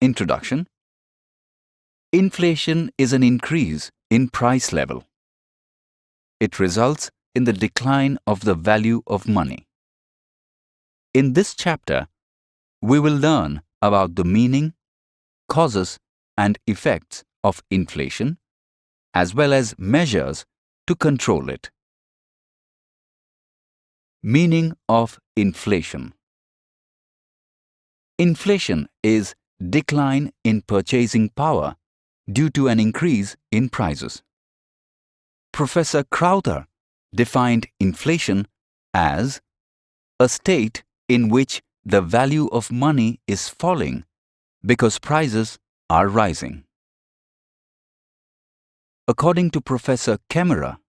Introduction. Inflation is an increase in price level. It results in the decline of the value of money. In this chapter, we will learn about the meaning, causes, and effects of inflation, as well as measures to control it. Meaning of inflation. Inflation is decline in purchasing power due to an increase in prices. Professor Crowther defined inflation as a state in which the value of money is falling because prices are rising. According to Professor Kemmerer,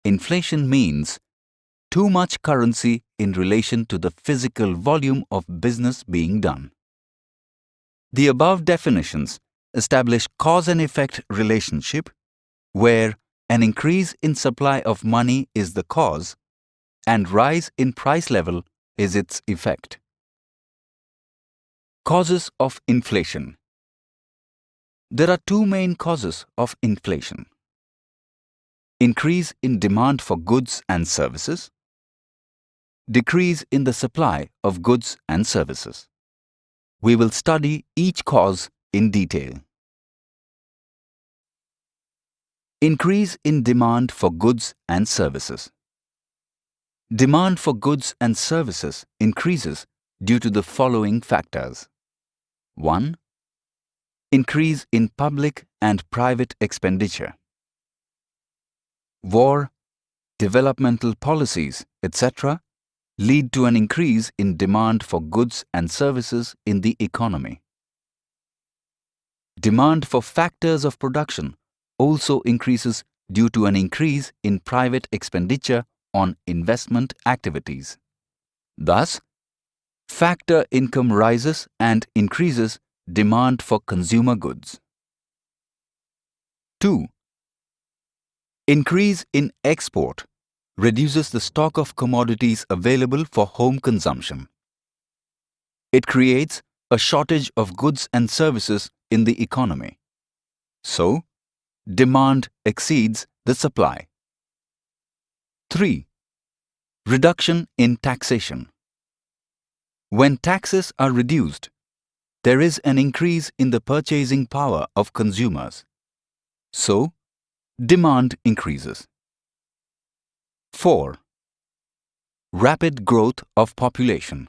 inflation means too much currency in relation to the physical volume of business being done. The above definitions establish cause and effect relationship where an increase in supply of money is the cause and rise in price level is its effect. Causes of inflation. There are two main causes of inflation: increase in demand for goods and services, decrease in the supply of goods and services. We will study each cause in detail. Increase in demand for goods and services. Demand for goods and services increases due to the following factors. 1. Increase in public and private expenditure. War, developmental policies, etc. lead to an increase in demand for goods and services in the economy. Demand for factors of production also increases due to an increase in private expenditure on investment activities. Thus, factor income rises and increases demand for consumer goods. 2. Increase in export reduces the stock of commodities available for home consumption. It creates a shortage of goods and services in the economy. So, demand exceeds the supply. 3. Reduction in taxation. When taxes are reduced, there is an increase in the purchasing power of consumers. So, demand increases. 4. Rapid growth of population.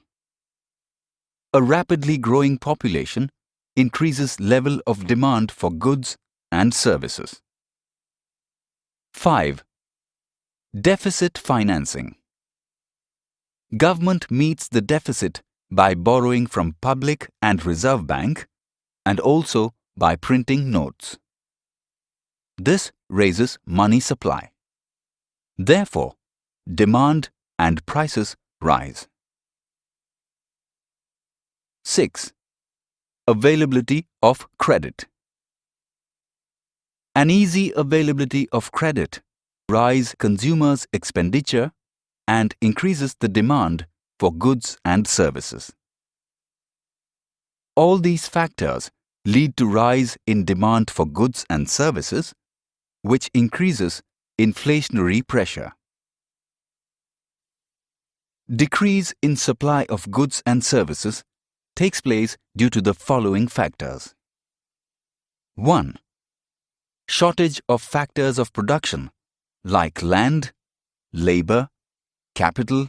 A rapidly growing population increases level of demand for goods and services. 5. Deficit financing. Government meets the deficit by borrowing from public and Reserve Bank and also by printing notes. This raises money supply. Therefore, demand and prices rise. 6. Availability of credit. An easy availability of credit raises consumers' expenditure and increases the demand for goods and services. All these factors lead to rise in demand for goods and services, which increases inflationary pressure. Decrease in supply of goods and services takes place due to the following factors. 1. Shortage of factors of production like land, labor, capital,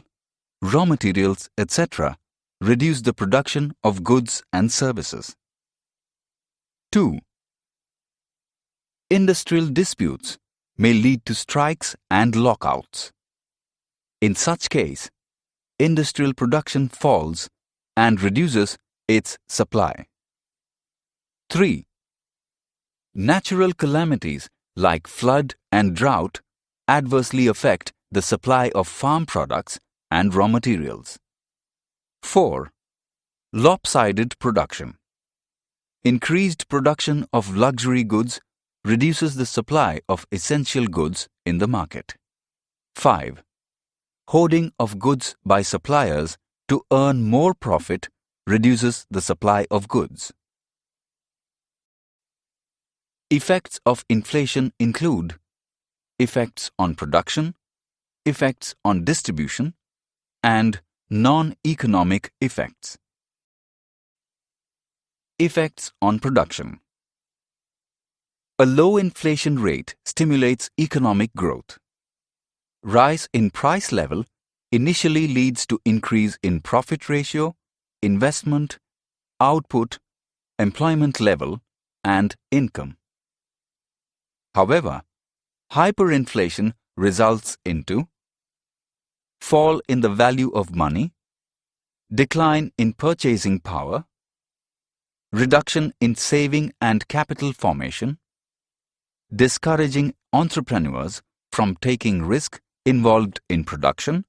raw materials, etc. reduce the production of goods and services. 2. Industrial disputes may lead to strikes and lockouts. In such case, industrial production falls and reduces its supply. 3. Natural calamities like flood and drought adversely affect the supply of farm products and raw materials. 4. Lopsided production. Increased production of luxury goods reduces the supply of essential goods in the market. 5. Hoarding of goods by suppliers to earn more profit reduces the supply of goods. Effects of inflation include effects on production, effects on distribution, and non-economic effects. Effects on production. A low inflation rate stimulates economic growth. Rise in price level initially leads to increase in profit ratio, investment, output, employment level, and income. However, hyperinflation results into fall in the value of money, decline in purchasing power, reduction in saving and capital formation, discouraging entrepreneurs from taking risk involved in production,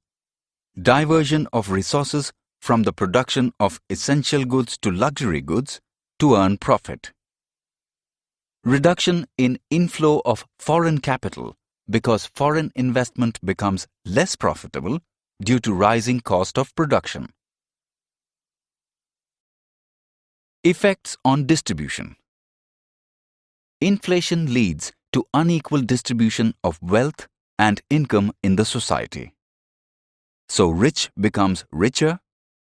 diversion of resources from the production of essential goods to luxury goods to earn profit. Reduction in inflow of foreign capital because foreign investment becomes less profitable due to rising cost of production. Effects on distribution. Inflation leads to unequal distribution of wealth and income in the society. So rich becomes richer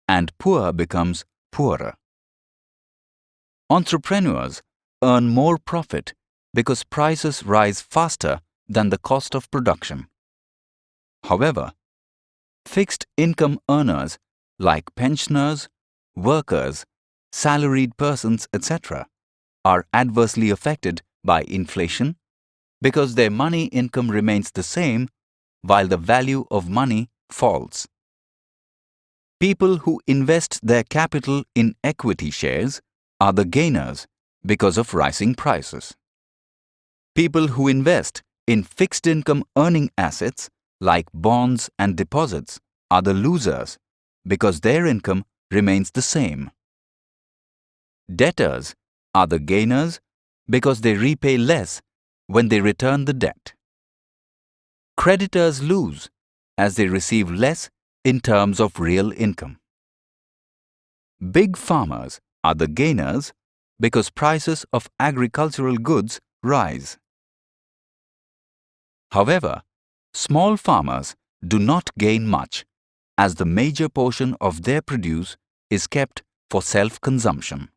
and poor becomes poorer. Entrepreneurs earn more profit because prices rise faster than the cost of production. However, fixed income earners like pensioners, workers, salaried persons, etc., are adversely affected by inflation because their money income remains the same while the value of money falls. People who invest their capital in equity shares are the gainers because of rising prices. People who invest in fixed income earning assets like bonds and deposits are the losers because their income remains the same. Debtors are the gainers because they repay less when they return the debt. Creditors lose as they receive less in terms of real income. Big farmers are the gainers because prices of agricultural goods rise. However, small farmers do not gain much as the major portion of their produce is kept for self-consumption.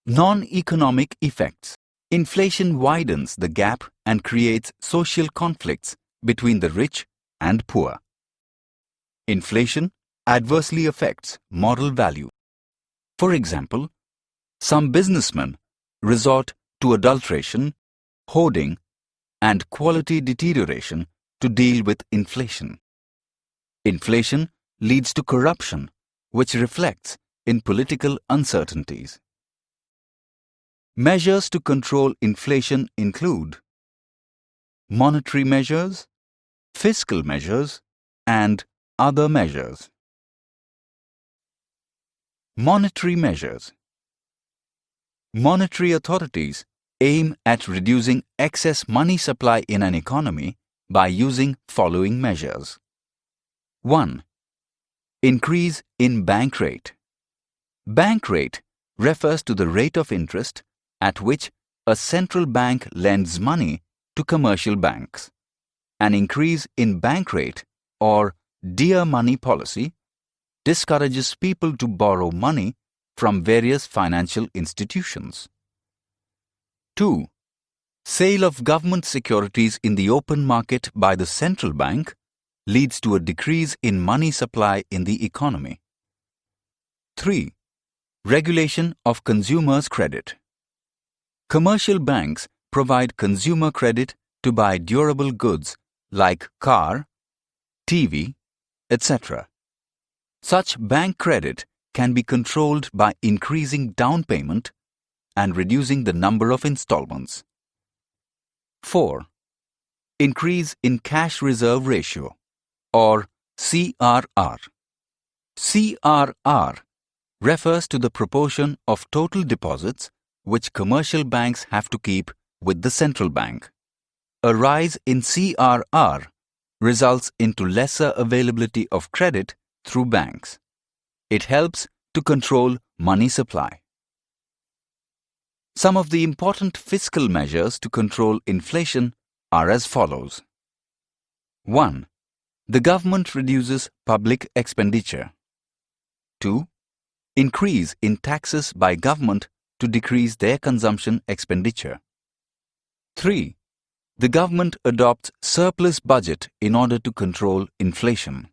Non-economic effects. Inflation widens the gap and creates social conflicts between the rich and poor. Inflation adversely affects moral value. For example, some businessmen resort to adulteration, hoarding, and quality deterioration to deal with inflation. Inflation leads to corruption, which reflects in political uncertainties. Measures to control inflation include monetary measures, fiscal measures, and other measures. Monetary measures. Monetary authorities aim at reducing excess money supply in an economy by using following measures. 1. Increase in bank rate. Bank rate refers to the rate of interest at which a central bank lends money to commercial banks. An increase in bank rate or dear money policy discourages people to borrow money from various financial institutions. 2. Sale of government securities in the open market by the central bank leads to a decrease in money supply in the economy. 3. Regulation of consumers' credit. Commercial banks provide consumer credit to buy durable goods like car, TV, etc. Such bank credit can be controlled by increasing down payment and reducing the number of installments. 4. Increase in cash reserve ratio or CRR. CRR refers to the proportion of total deposits which commercial banks have to keep with the central bank. A rise in CRR results into lesser availability of credit through banks. It helps to control money supply. Some of the important fiscal measures to control inflation are as follows. 1. The government reduces public expenditure. 2. Increase in taxes by government to decrease their consumption expenditure. 3. The government adopts surplus budget in order to control inflation.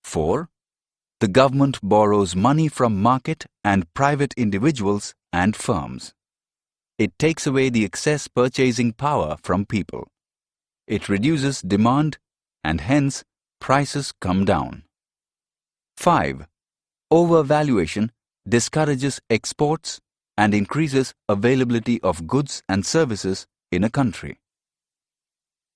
4. The government borrows money from market and private individuals and firms. It takes away the excess purchasing power from people. It reduces demand and hence prices come down. 5. Overvaluation discourages exports and increases availability of goods and services in a country.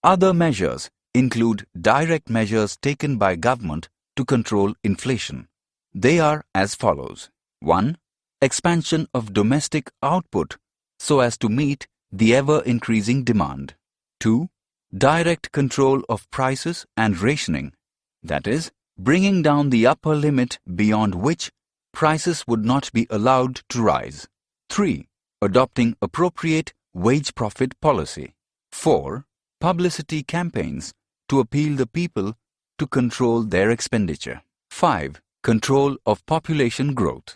Other measures include direct measures taken by government to control inflation. They are as follows. 1. Expansion of domestic output so as to meet the ever-increasing demand. 2. Direct control of prices and rationing, that is, bringing down the upper limit beyond which prices would not be allowed to rise. 3. Adopting appropriate wage profit policy. 4. Publicity campaigns to appeal the people to control their expenditure. 5. Control of population growth.